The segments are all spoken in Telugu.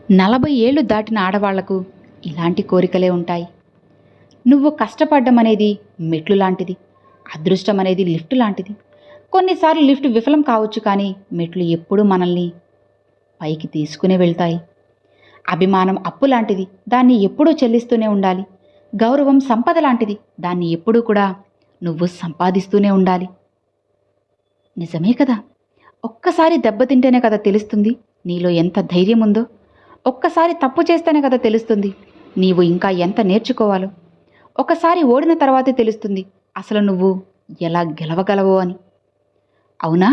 40 ఏళ్లు దాటిన ఆడవాళ్లకు ఇలాంటి కోరికలే ఉంటాయి. నువ్వు కష్టపడ్డం అనేది మెట్లు లాంటిది, అదృష్టం అనేది లిఫ్ట్ లాంటిది. కొన్నిసార్లు లిఫ్ట్ విఫలం కావచ్చు, కానీ మెట్లు ఎప్పుడూ మనల్ని పైకి తీసుకునే వెళ్తాయి. అభిమానం అప్పు లాంటిది, దాన్ని ఎప్పుడూ చెల్లిస్తూనే ఉండాలి. గౌరవం సంపద లాంటిది, దాన్ని ఎప్పుడూ కూడా నువ్వు సంపాదిస్తూనే ఉండాలి. నిజమే కదా? ఒక్కసారి దెబ్బతింటేనే కదా తెలుస్తుంది నీలో ఎంత ధైర్యం ఉందో. ఒక్కసారి తప్పు చేస్తేనే కదా తెలుస్తుంది నీవు ఇంకా ఎంత నేర్చుకోవాలో. ఒకసారి ఓడిన తర్వాతే తెలుస్తుంది అసలు నువ్వు ఎలా గెలవగలవో అని. అవునా?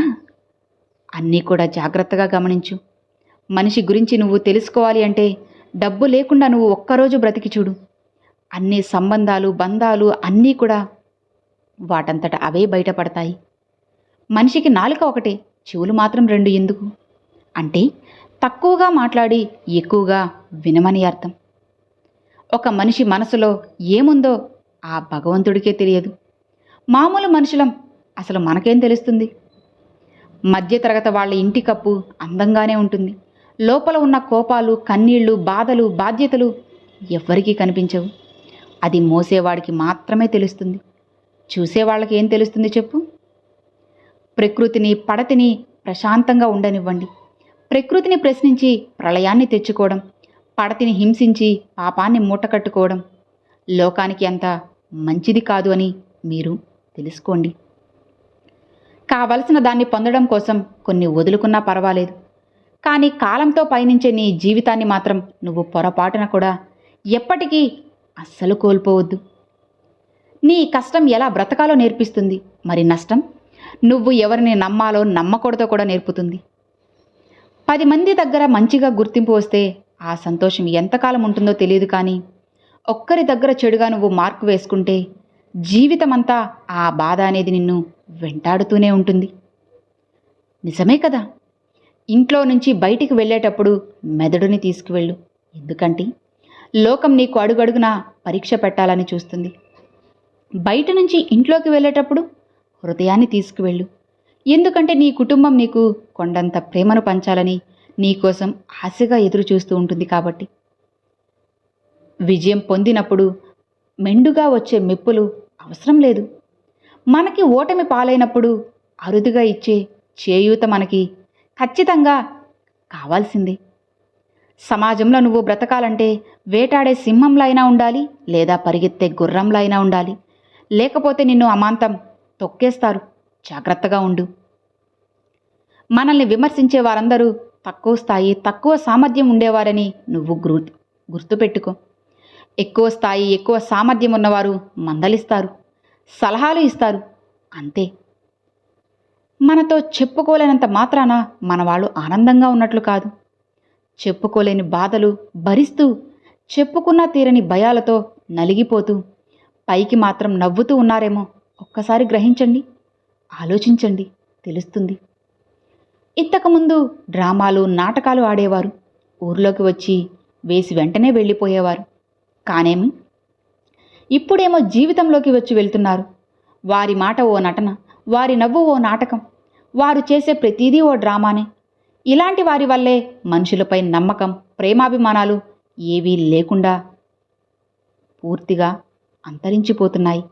అన్నీ కూడా జాగ్రత్తగా గమనించు. మనిషి గురించి నువ్వు తెలుసుకోవాలి అంటే డబ్బు లేకుండా నువ్వు ఒక్కరోజు బ్రతికి చూడు. అన్ని సంబంధాలు, బంధాలు అన్నీ కూడా వాటంతట అవే బయటపడతాయి. మనిషికి నాలుక ఒకటే, చెవులు మాత్రం 2 ఎందుకు? అంటే తక్కువగా మాట్లాడి ఎక్కువగా వినమని అర్థం. ఒక మనిషి మనసులో ఏముందో ఆ భగవంతుడికే తెలియదు. మామూలు మనుషులం, అసలు మనకేం తెలుస్తుంది? మధ్యతరగతి వాళ్ళ ఇంటి కప్పు అందంగానే ఉంటుంది. లోపల ఉన్న కోపాలు, కన్నీళ్లు, బాధలు, బాధ్యతలు ఎవ్వరికీ కనిపించవు. అది మోసేవాడికి మాత్రమే తెలుస్తుంది. చూసేవాళ్ళకి ఏం తెలుస్తుంది చెప్పు? ప్రకృతిని, పడతిని ప్రశాంతంగా ఉండనివ్వండి. ప్రకృతిని ప్రశ్నించి ప్రళయాన్ని తెచ్చుకోవడం, పడతిని హింసించి పాపాన్ని మూటకట్టుకోవడం లోకానికి అంత మంచిది కాదు అని మీరు తెలుసుకోండి. కావలసిన దాన్ని పొందడం కోసం కొన్ని వదులుకున్నా పర్వాలేదు, కానీ కాలంతో పయనించే నీ జీవితాన్ని మాత్రం నువ్వు పొరపాటున కూడా ఎప్పటికీ అస్సలు కోల్పోవద్దు. నీ కష్టం ఎలా బ్రతకాలో నేర్పిస్తుంది, మరి నష్టం నువ్వు ఎవరిని నమ్మాలో నమ్మకూడదో కూడా నేర్పుతుంది. 10 మంది దగ్గర మంచిగా గుర్తింపు వస్తే ఆ సంతోషం ఎంతకాలం ఉంటుందో తెలియదు, కానీ ఒక్కరి దగ్గర చెడుగా నువ్వు మార్కు వేసుకుంటే జీవితమంతా ఆ బాధ అనేది నిన్ను వెంటాడుతూనే ఉంటుంది. నిజమే కదా? ఇంట్లో నుంచి బయటికి వెళ్ళేటప్పుడు మెదడుని తీసుకువెళ్ళు. ఎందుకంటే లోకం నీకు అడుగడుగునా పరీక్ష పెట్టాలని చూస్తుంది. బయట నుంచి ఇంట్లోకి వెళ్ళేటప్పుడు హృదయాన్ని తీసుకువెళ్ళు. ఎందుకంటే నీ కుటుంబం నీకు కొండంత ప్రేమను పంచాలని నీకోసం ఆశగా ఎదురు చూస్తూ ఉంటుంది. కాబట్టి విజయం పొందినప్పుడు మెండుగా వచ్చే మెప్పులు అవసరం లేదు. మనకి ఓటమి పాలైనప్పుడు అరుదుగా ఇచ్చే చేయూత మనకి ఖచ్చితంగా కావాల్సిందే. సమాజంలో నువ్వు బ్రతకాలంటే వేటాడే సింహంలో అయినా ఉండాలి, లేదా పరిగెత్తే గుర్రంలో అయినా ఉండాలి. లేకపోతే నిన్ను అమాంతం తొక్కేస్తారు. జాగ్రత్తగా ఉండు. మనల్ని విమర్శించే వారందరూ తక్కువ స్థాయి, తక్కువ సామర్థ్యం ఉండేవారని నువ్వు గుర్తుపెట్టుకో. ఎక్కువ స్థాయి, ఎక్కువ సామర్థ్యం ఉన్నవారు మందలిస్తారు, సలహాలు ఇస్తారు, అంతే. మనతో చెప్పుకోలేనంత మాత్రాన మన వాళ్ళు ఆనందంగా ఉన్నట్లు కాదు. చెప్పుకోలేని బాధలు భరిస్తూ, చెప్పుకున్నా తీరని భయాలతో నలిగిపోతూ పైకి మాత్రం నవ్వుతూ ఉన్నారేమో ఒక్కసారి గ్రహించండి, ఆలోచించండి, తెలుస్తుంది. ఇంతకుముందు డ్రామాలు, నాటకాలు ఆడేవారు, ఊర్లోకి వచ్చి వేసి వెంటనే వెళ్ళిపోయేవారు. కానేమి ఇప్పుడేమో జీవితంలోకి వచ్చి వెళ్తున్నారు. వారి మాట ఓ నటన, వారి నవ్వు ఓ నాటకం, వారు చేసే ప్రతిదీ ఓ డ్రామానే. ఇలాంటి వారి వల్లే మనుషులపై నమ్మకం, ప్రేమాభిమానాలు ఏవీ లేకుండా పూర్తిగా అంతరించిపోతున్నాయి.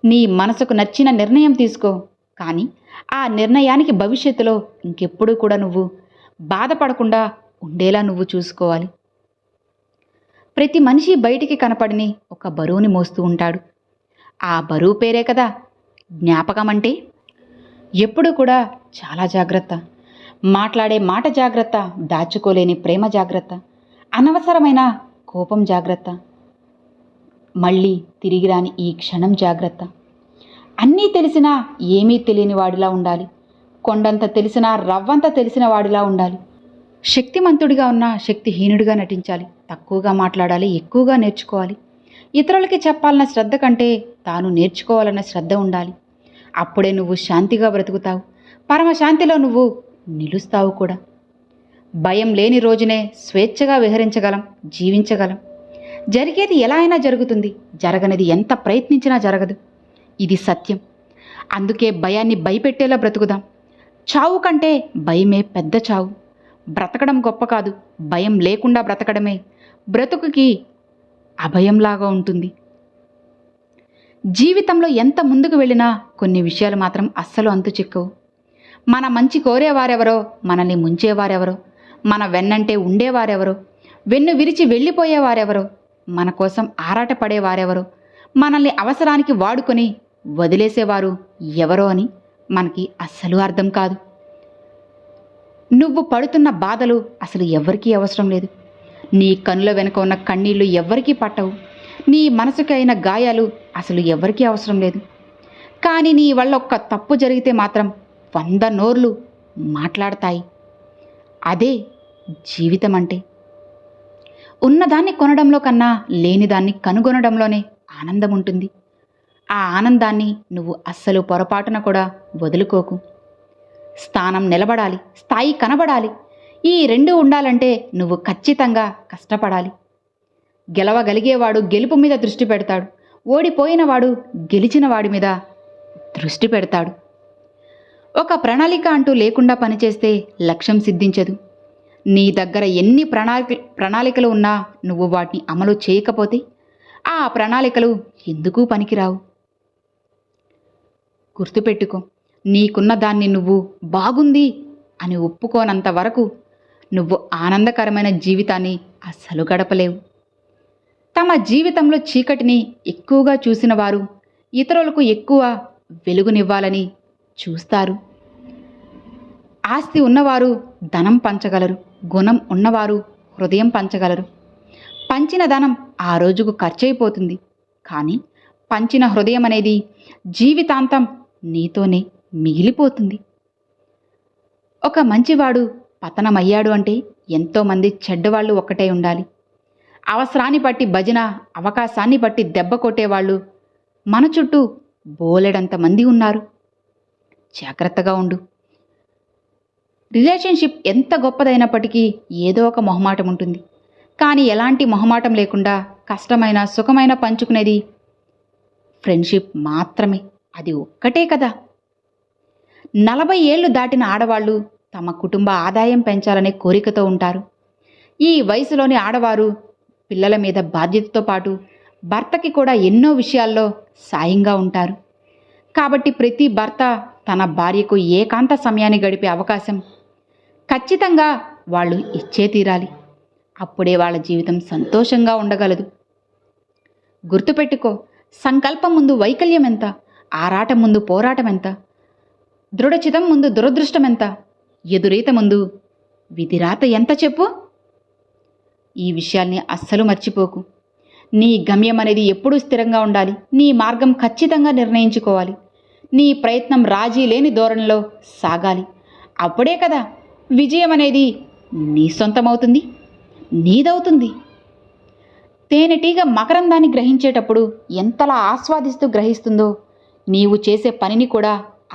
నీ మనసుకు నచ్చిన నిర్ణయం తీసుకో, కానీ ఆ నిర్ణయానికి భవిష్యత్తులో ఇంకెప్పుడూ కూడా నువ్వు బాధపడకుండా ఉండేలా నువ్వు చూసుకోవాలి. ప్రతి మనిషి బయటికి కనపడిని ఒక బరువుని మోస్తూ ఉంటాడు. ఆ బరువు పేరే కదా జ్ఞాపకం అంటే. ఎప్పుడూ కూడా చాలా జాగ్రత్త. మాట్లాడే మాట జాగ్రత్త, దాచుకోలేని ప్రేమ జాగ్రత్త, అనవసరమైన కోపం జాగ్రత్త, మళ్ళీ తిరిగి రాని ఈ క్షణం జాగ్రత్త. అన్నీ తెలిసినా ఏమీ తెలియని వాడిలా ఉండాలి. కొండంత తెలిసినా రవ్వంత తెలిసిన వాడిలా ఉండాలి. శక్తిమంతుడిగా ఉన్నా శక్తిహీనుడిగా నటించాలి. తక్కువగా మాట్లాడాలి, ఎక్కువగా నేర్చుకోవాలి. ఇతరులకి చెప్పాలన్న శ్రద్ధ కంటే తాను నేర్చుకోవాలన్న శ్రద్ధ ఉండాలి. అప్పుడే నువ్వు శాంతిగా బ్రతుకుతావు. పరమశాంతిలో నువ్వు నిలుస్తావు కూడా. భయం లేని రోజునే స్వేచ్ఛగా విహరించగలం, జీవించగలం. జరిగేది ఎలా అయినా జరుగుతుంది, జరగనిది ఎంత ప్రయత్నించినా జరగదు. ఇది సత్యం. అందుకే భయాన్ని భయపెట్టేలా బ్రతుకుదాం. చావు కంటే భయమే పెద్ద చావు. బ్రతకడం గొప్ప కాదు, భయం లేకుండా బ్రతకడమే బ్రతుకుకి అభయంలాగా ఉంటుంది. జీవితంలో ఎంత ముందుకు వెళ్ళినా కొన్ని విషయాలు మాత్రం అస్సలు అంతు చిక్కవు. మన మంచి కోరేవారెవరో, మనల్ని ముంచేవారెవరో, మన వెన్నంటే ఉండేవారెవరో, వెన్ను విరిచి వెళ్ళిపోయేవారెవరో, మన కోసం ఆరాటపడేవారెవరో, మనల్ని అవసరానికి వాడుకొని వదిలేసేవారు ఎవరో అని మనకి అస్సలు అర్థం కాదు. నువ్వు పడుతున్న బాధలు అసలు ఎవ్వరికీ అవసరం లేదు. నీ కనుల వెనుక ఉన్న కన్నీళ్లు ఎవ్వరికీ పట్టవు. నీ మనసుకి అయిన గాయాలు అసలు ఎవ్వరికీ అవసరం లేదు. కానీ నీ వల్ల ఒక్క తప్పు జరిగితే మాత్రం 100 నోర్లు మాట్లాడతాయి. అదే జీవితం అంటే. ఉన్నదాన్ని కొనడంలో కన్నా లేనిదాన్ని కనుగొనడంలోనే ఆనందం ఉంటుంది. ఆ ఆనందాన్ని నువ్వు అస్సలు పొరపాటున కూడా వదులుకోకు. స్థానం నిలబడాలి, స్థాయి కనబడాలి. ఈ 2 ఉండాలంటే నువ్వు ఖచ్చితంగా కష్టపడాలి. గెలవగలిగేవాడు గెలుపు మీద దృష్టి పెడతాడు. ఓడిపోయినవాడు గెలిచిన వాడి మీద దృష్టి పెడతాడు. ఒక ప్రణాళిక అంటూ లేకుండా పనిచేస్తే లక్ష్యం సిద్ధించదు. నీ దగ్గర ఎన్ని ప్రణాళికలు ఉన్నా నువ్వు వాటిని అమలు చేయకపోతే ఆ ప్రణాళికలు ఎందుకు పనికిరావు. గుర్తుపెట్టుకో, నీకున్న దాన్ని నువ్వు బాగుంది అని ఒప్పుకోనంత వరకు నువ్వు ఆనందకరమైన జీవితాన్ని అస్సలు గడపలేవు. తమ జీవితంలో చీకటిని ఎక్కువగా చూసిన వారు ఇతరులకు ఎక్కువ వెలుగునివ్వాలని చూస్తారు. ఆస్తి ఉన్నవారు ధనం పంచగలరు, గుణం ఉన్నవారు హృదయం పంచగలరు. పంచిన ధనం ఆ రోజుకు ఖర్చయిపోతుంది, కానీ పంచిన హృదయం అనేది జీవితాంతం నీతోనే మిగిలిపోతుంది. ఒక మంచివాడు పతనమయ్యాడు అంటే ఎంతోమంది చెడ్డవాళ్ళు ఒక్కటే ఉండాలి. అవసరాన్ని బట్టి భజన, అవకాశాన్ని బట్టి దెబ్బ కొట్టేవాళ్ళు మన చుట్టూ బోలెడంత మంది ఉన్నారు. జాగ్రత్తగా ఉండు. రిలేషన్షిప్ ఎంత గొప్పదైనప్పటికీ ఏదో ఒక మొహమాటం ఉంటుంది. కానీ ఎలాంటి మొహమాటం లేకుండా కష్టమైన సుఖమైన పంచుకునేది ఫ్రెండ్షిప్ మాత్రమే. అది ఒక్కటే కదా. 40 ఏళ్లు దాటిన ఆడవాళ్ళు తమ కుటుంబ ఆదాయం పెంచాలనే కోరికతో ఉంటారు. ఈ వయసులోని ఆడవారు పిల్లల మీద బాధ్యతతో పాటు భర్తకి కూడా ఎన్నో విషయాల్లో సాయంగా ఉంటారు. కాబట్టి ప్రతి భర్త తన భార్యకు ఏకాంత సమయాన్ని గడిపే అవకాశం ఖచ్చితంగా వాళ్ళు ఇచ్చే తీరాలి. అప్పుడే వాళ్ళ జీవితం సంతోషంగా ఉండగలదు. గుర్తుపెట్టుకో, సంకల్పం ముందు వైకల్యం ఎంత, ఆరాటం ముందు పోరాటం ఎంత, దృఢచితం ముందు దురదృష్టం ఎంత, ఎదురీత ముందు విధిరాత ఎంత చెప్పు. ఈ విషయాల్ని అస్సలు మర్చిపోకు. నీ గమ్యం అనేది ఎప్పుడూ స్థిరంగా ఉండాలి. నీ మార్గం ఖచ్చితంగా నిర్ణయించుకోవాలి. నీ ప్రయత్నం రాజీ లేని ధోరణిలో సాగాలి. అప్పుడే కదా విజయం అనేది నీ సొంతమవుతుంది, నీదవుతుంది. తేనెటీగ మకరందాన్ని గ్రహించేటప్పుడు ఎంతలా ఆస్వాదిస్తూ గ్రహిస్తుందో, నీవు చేసే పనిని కూడా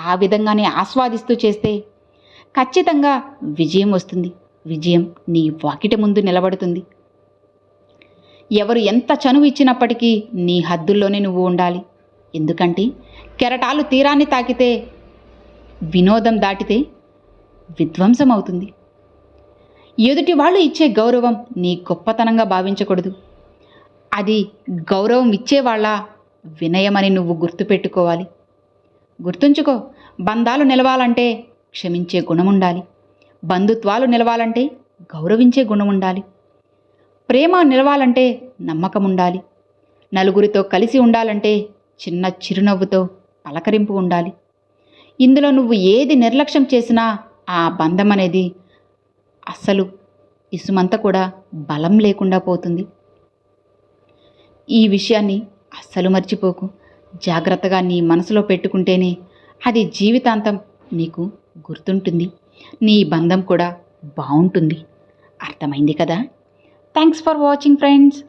ఆ విధంగానే ఆస్వాదిస్తూ చేస్తే ఖచ్చితంగా విజయం వస్తుంది. విజయం నీ వాకిట ముందు నిలబడుతుంది. ఎవరు ఎంత చనువు ఇచ్చినప్పటికీ నీ హద్దుల్లోనే నువ్వు ఉండాలి. ఎందుకంటే కెరటాలు తీరాన్ని తాకితే వినోదం దాటితే విధ్వంసం అవుతుంది. ఎదుటి వాళ్ళు ఇచ్చే గౌరవం నీ గొప్పతనంగా భావించకూడదు. అది గౌరవం ఇచ్చేవాళ్ళ వినయమని నువ్వు గుర్తుపెట్టుకోవాలి. గుర్తుంచుకో, బంధాలు నిలవాలంటే క్షమించే గుణం ఉండాలి. బంధుత్వాలు నిలవాలంటే గౌరవించే గుణం ఉండాలి. ప్రేమ నిలవాలంటే నమ్మకం ఉండాలి. నలుగురితో కలిసి ఉండాలంటే చిన్న చిరునవ్వుతో పలకరింపు ఉండాలి. ఇందులో నువ్వు ఏది నిర్లక్ష్యం చేసినా ఆ బంధం అనేది అస్సలు ఇసుమంతా కూడా బలం లేకుండా పోతుంది. ఈ విషయాన్ని అస్సలు మర్చిపోకు. జాగ్రత్తగా నీ మనసులో పెట్టుకుంటేనే అది జీవితాంతం నీకు గుర్తుంటుంది. నీ బంధం కూడా బాగుంటుంది. అర్థమైంది కదా? Thanks for watching friends.